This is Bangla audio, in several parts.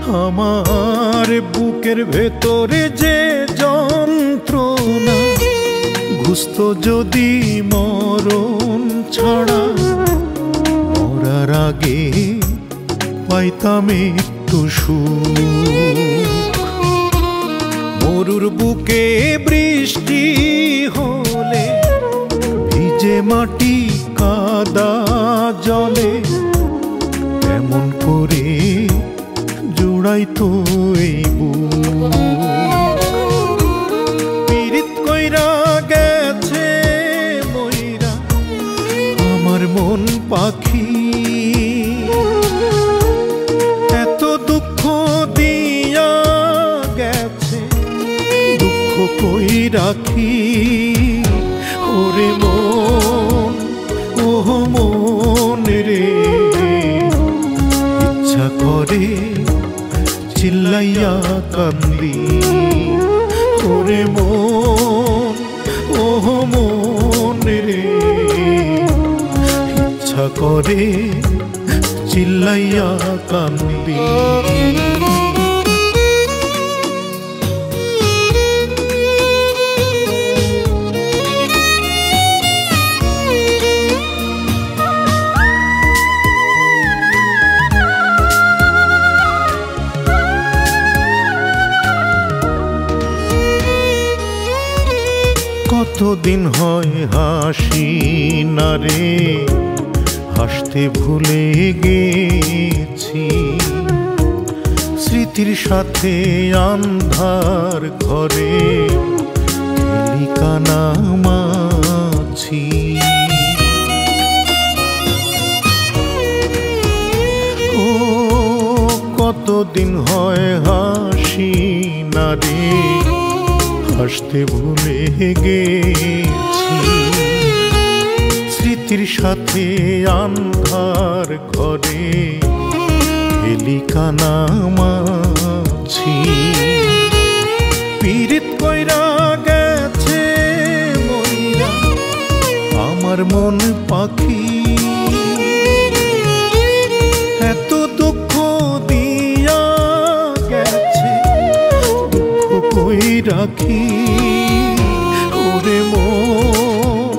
আমার বুকের ভেতরে যে যন্ত্রণা, ঘুষতো যদি মরণ ছাড়া, মরার আগে পাইতাম একটু সুখ। মরুর বুকে বৃষ্টি হলে ভিজে মাটি কাদা জলে, এমন করে জোড়াইতো এই বুক। পীড়িত কইরা গেছে মইরা আমার মন পাখি, এত দুঃখ দিয়া গেছে দুঃখ কই রাখি। ওরে মন, ও মন রে, ইচ্ছা করে চিল্লাইয়া কান্দি। ওরে মন, ও মন রে, ইচ্ছা করে চিল্লাইয়া কান্দি। কতদিন হয় হাসি না রে, হাসতে ভুলে গেছি। স্মৃতির সাথে আন্ধার ঘরে খেলি কানামাছি। ও কতদিন হয় হাসি না রে, হাসতে ভুলে গেছি। স্মৃতির সাথে আন্ধার ঘরে খেলি কানামাছি। পীড়িত কইরা গেছে মইরা আমার মন পাখি, এত দুঃখ দিয়া গেছে দুঃখ কই রাখি। ওরে মন,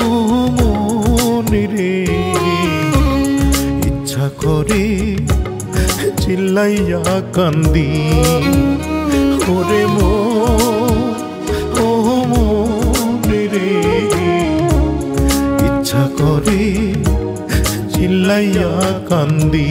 ও মন রে, ইচ্ছা করে চিল্লাইয়া কান্দি। ওরে মন, ও মন রে, ইচ্ছা করে চিল্লাইয়া কান্দি।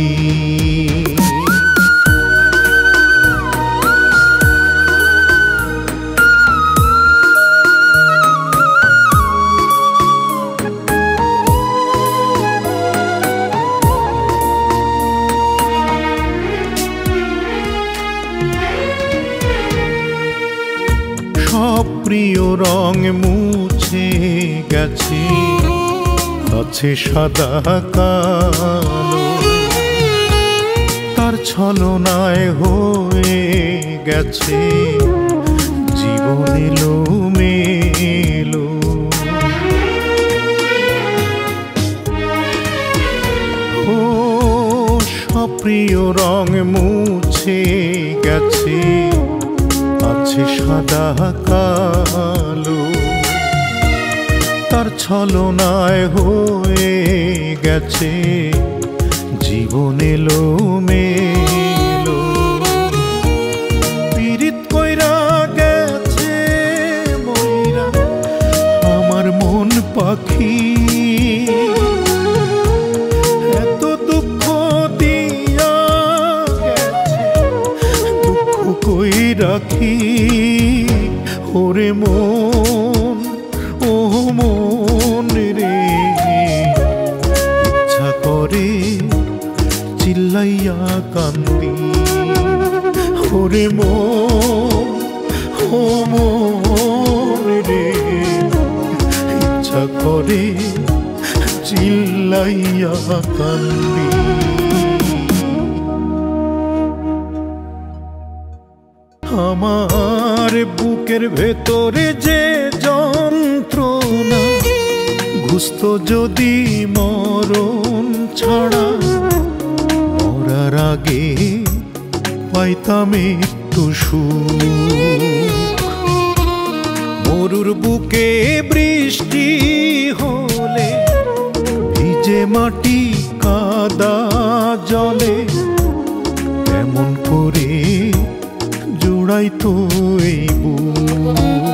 সব প্রিয় রং মুছে গেছে, আছে সাদা কালো। তার ছলনায় হয়ে গেছে জীবন এলোমেলো। ও সব প্রিয় রং মুছে গেছে, আছে সাদা কালো। তার ছলনায় হয়ে গেছে জীবন এলোমেলো। পীড়িত কইরা গেছে মইরা আমার মন পাখি, এত দুঃখ দিয়া গেছে দুঃখ কই রাখি। ওরে মন, ও মন রে, ইচ্ছা করে চিল্লাইয়া কান্দি। ওরে মন, ও মন রে, ইচ্ছা করে চিল্লাইয়া কান্দি। আমার বুকের ভেতরে যে যন্ত্রণা, ঘুষতো যদি মরণ ছাড়া, মরার আগে পাইতাম একটু সুখ। মরুর বুকে বৃষ্টি হলে ভিজে মাটি কাদা জলে কেমন করে জোড়াইতো এই বুক।